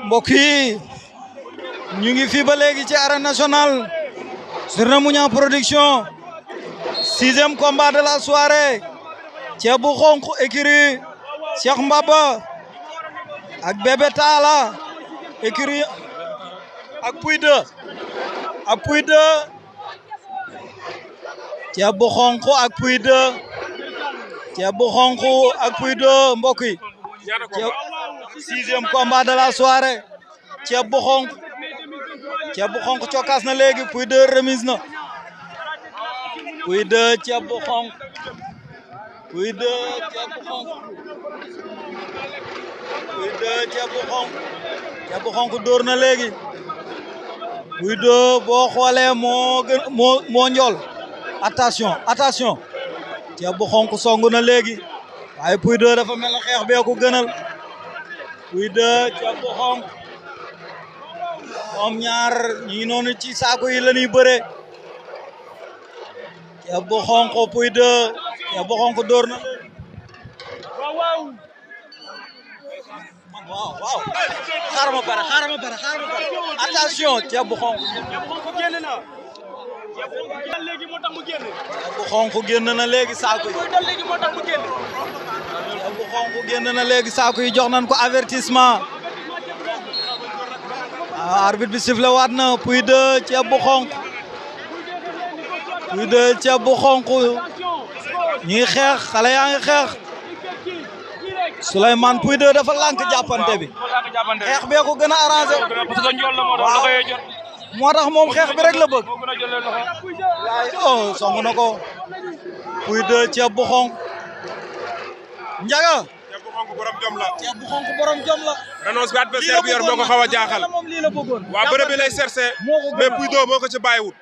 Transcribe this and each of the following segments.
mbokk yi ñu ngi fii ba léegi ci arène nationale Journée Mouniang production 6e combat de la soirée Ceeb bu Xonq écurie Cheikh Mbaba ak Bébé Talla écurie ak Pouye 2 Ceeb bu Xonq ak Pouye 2 Ceeb bu Xonq ak Pouye 2 mbokk yi 6e combat de la soirée Ceeb bu Xonq cokkaas na léegi Pouye 2 remise na Pouye 2 Ceeb bu Xonq Pouye 2 Ceeb bu Xonq Pouye 2 Ceeb bu Xonq Ceeb bu Xonq dóor na léegi Pouye 2 boo xoolee moo njool attention Ceeb bu Xonq songu na léegi waaye Pouye 2 dafa mel na xeex bee ko gënal Pouye 2 Ceeb bu Xonq ñoom ñaar ñi noonu ci saako yi la ñuy bëree Ceeb bu Xonq Pouye 2 Ceeb bu Xonq dóor na waaw xaaral ma pare attention Ceeb bu Xonq Ceeb bu Xonq génn na léegi saako yi Ceeb bu Xonq génn na léegi saako yi jox nañ ko avertissement arbitre bi sifflé waat na Pouye 2 Ceeb bu Xonq Pouye 2 Ceeb bu Xonq ñi ngi xeex xale yaa ngi xeex Souleymane Pouye 2 dafa lànk jàppante bi xeex bee ko gën a arrangé waaw moo tax moom xeex bi rek la bëgg waaye song na ko Pouye 2 Ceeb bu Xonq Njaga Ceeb bu Xonq borom jom la. Ceeb bu Xonq borom jom la. renonce bi adversaire bi yor moo ko xaw a jaaxal. waa bërëb bi lay cherché mais Pouye 2 moo ko ci bàyyiwut.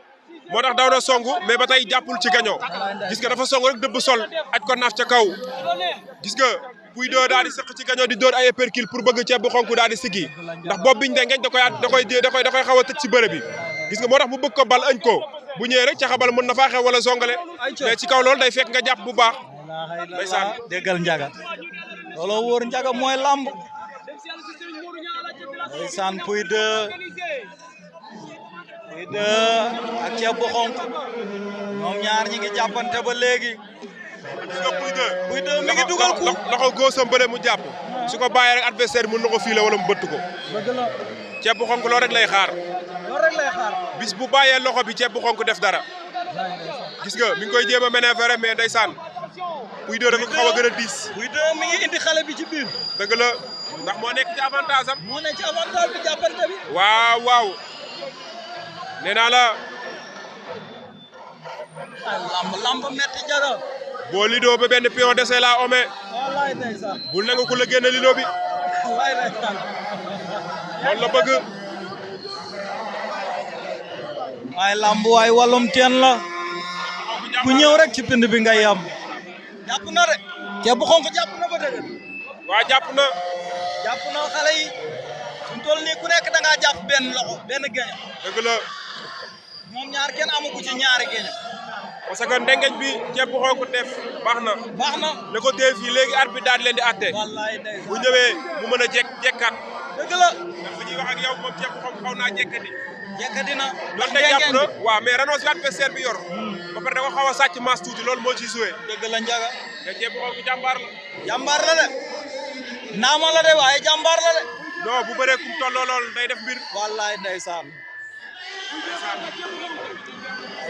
moo tax daw na songu mais ba tey jàppul ci gaño gis nga dafa songu rek dëbb sol aj ko naaf ca kaw gis nga Pouye 2 daal di sëq ci gaño di dóor ay épercule pour bëgg Ceeb bu Xonq daal di siggi ndax bopp biñ de ngeñ da koy xaw a tëj ci bërëb bi gis nga moo tax mu bëgg ko bal añ ko bu ñëwee rek ca xabal mën na faa xew wala songale mais ci kaw loolu day fekk nga jàpp bu baax ndeysaan déggal Njaga looloo wóor Njaga mooy lamb ndeysaan Pouye 2 ak Ceeb bu Xonq ñoom ñaar ñi ngi jàppante ba léegi gis nga Pouye 2 mi ngi dugal ku loxo góosam bële mu jàpp su ko bàyyee rek adversaire mën na ko fiile wala mu bëtt ko Ceeb bu Xonq loolu rek lay xaar bis bu bàyyee loxo bi Ceeb bu Xonq def dara gis nga mi ngi koy jéem a manœuvrer mais ndeysaan Pouye 2 dafa xaw a gën a diis Pouye 2 mi ngi indi xale bi ci biir dëgg la ndax moo nekk ci avantage am moo nekk ci avantage bi jàppante bi waaw nee naa la lamb metti Njaga boo lido ba benn pion dese la ome wallaay ndeysaan bul nangu ku la génne lido bi wallaay ndeysaan loolu la bëgg waaye lamb waay wàllum teen la ku ñëw rek ci pind bi ngay yam jàpp na de Ceeb bu Xonq jàpp na ba dëgg waa jàpp na xale yi suñu toll nii ku nekk da ngaa jàpp benn loxo benn geño dëgg la moom ñaar kenn amagu ci ñaari geño parce que ndengeñ bi Ceeb bu Xonq def baax na ne ko tee fii léegi arbitre daal leen di atte wallaay ndeysaan bu ñëwee mu mën a jekkaat dëgg la ndax bu ñuy wax ak yow moom Ceeb bu Xonq xaw naa jekkati jekkati na doonte jàpp na waaw mais renonce bi adversaire bi yor ba pare da ko xaw a sàcc maas tuuti loolu moo ciy joué dëgg la Njaga nga Ceeb bu Xonq jàmbaar la de naama la de waaye jàmbaar la de non bu bëree kum tolloo lool day def mbir wallaay ndeysaan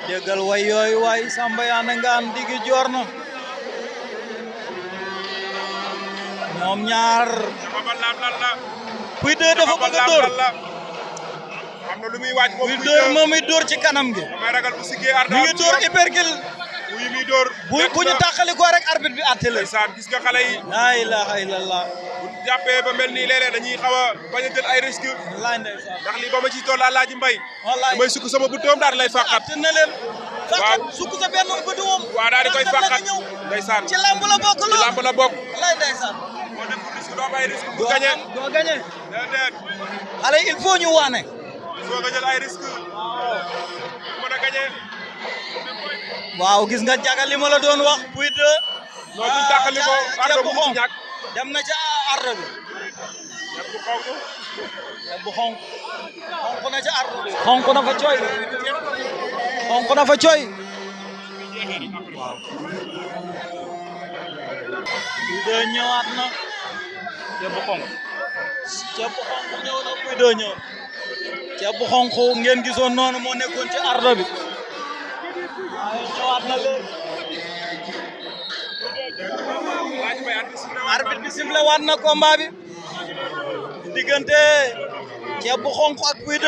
déggal way yooyu waay Samba Yane Ngaan digi joor na ñoom ñaar dafa lan la Pouye 2 dafa bëgg a dóor am na lu muy waaj moom Pouye 2 moom muy dóor ci kanam gi damay ragal bu siggee arda mi ngi dóor hypercule Pouye mi dóor bu ñu tàqali ko rek arbitre bi àtte la ndeysaan gis nga xale yi laa ilaha illallah bu jàppee ba mel nii léeg-léeg dañuy xaw a bañ a jël ay risque wallaay ndeysaan ndax lii ba ma ciy toll Alaaji Mbay wallaay damay sukk sama bëtoom daal lay fàqat àtte na leen fàqat sukk sa benn bëtu moom waaw daal di koy fàqat ndeysaan ci lamb la bokk ci lamb la bokk wallaay ndeysaan moo def risque doo bay risque bu gañe doo gañe déedéet xale il faut ñu waane il faut nga jël ay risque mën a gañe waaw gis nga Njaga li ma la doon wax Pouye 2 non duñ tàqali ko ardo bu ci ñàkk dem na ca ardo bi ceeb bu xonk xonk na ca ardo bi xonk na fa coy xonk na fa coy waaw Pouye 2 ñëwaat na ceeb bu xonk ñëw na Pouye 2 ñëw ceeb bu xonk ngeen gisoon noonu moo nekkoon ci ardo bi waaye ñëwaat na léegi arbitre bi sifflé waat na combat bi diggante ceeb bu xonk ak Pouye 2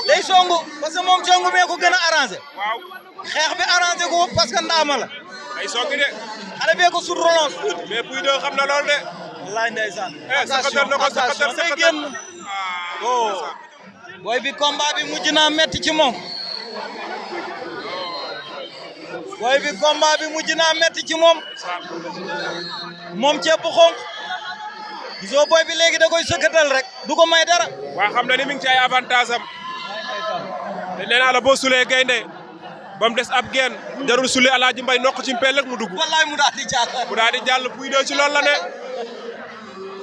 day songu parce que moom songu bee ko gën a arrangé xeex bi arrangé ko parce que ndaama la day songi de xale bee ko sur relance mais Pouye 2 xam na loolu de wallaay ndeysaan saxatal na ko saxatal day génn oh booy bi combat bi mujj naa metti ci moom booy bi combat bi mujj naa metti ci moom ceeb bu xonk gisoo booy bi léegi da koy sëkkatal rek du ko may dara waa xam na ni mi ngi ci ay avantage am te nee naa la boo sulee gaynde ba mu des ab geen jarul sule Alaaji Mbay nokk ci mpel rek mu dugg wallaay mu daal di jàll Pouye 2 ci loolu la ne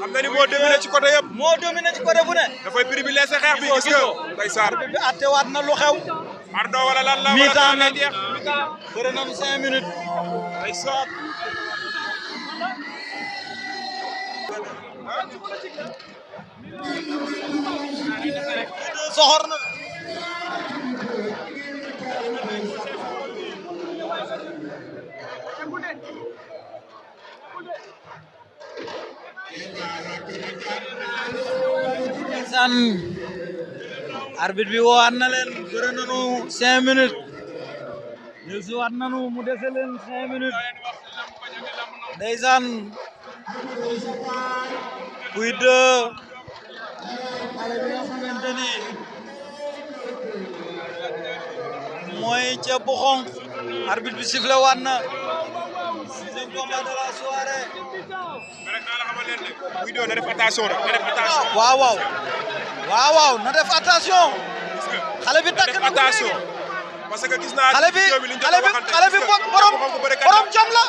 xam na ni moo dominé ci côté yëpp moo dominé ci côté bu ne dafay privilégié xeex bi gis nga ndeysaan bi attewaat na lu xew ardo wala lan la mi-temps wala jeex bëre nañu 5 minutes ndeysaan soxor na san arbitre bi woowaat na leen bëre nañu 5 minutes ñu si waat nañu mu dese leen 5 minutes ndeysaan Pouye 2 xale bi nga xamante ni mooy ceeb bu xonk arbitre bi sifflé waat na 6e combat de la soirée rek naa la xamal leen ne Pouye 2 na def attention rek na def attention waaw na def attention xale bi takk na attention parce que gis naa xale bi borom jom la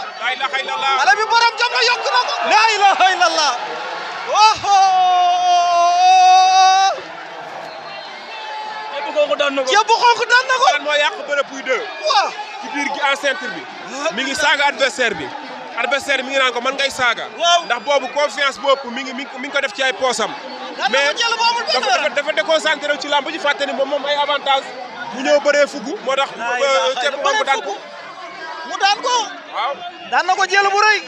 xale bi borom jom la yokk na ko la ilaha illallah ceeb bu xonk daan na ko lan moo yàq bëre Pouye 2 waaw ci biir gi enceinte bi mi ngi saaga adversaire bi mi ngi naan ko man ngay saaga ndax boobu confiance bopp mi ngi ko def ci ay poosam mais dafa déconcentré ci lamb ji fàtte ni moom ay avantage mu ñëw bëree fugu moo tax ceeb bu xonk daan ko mu daan ko waaw daan na ko jël bu rëy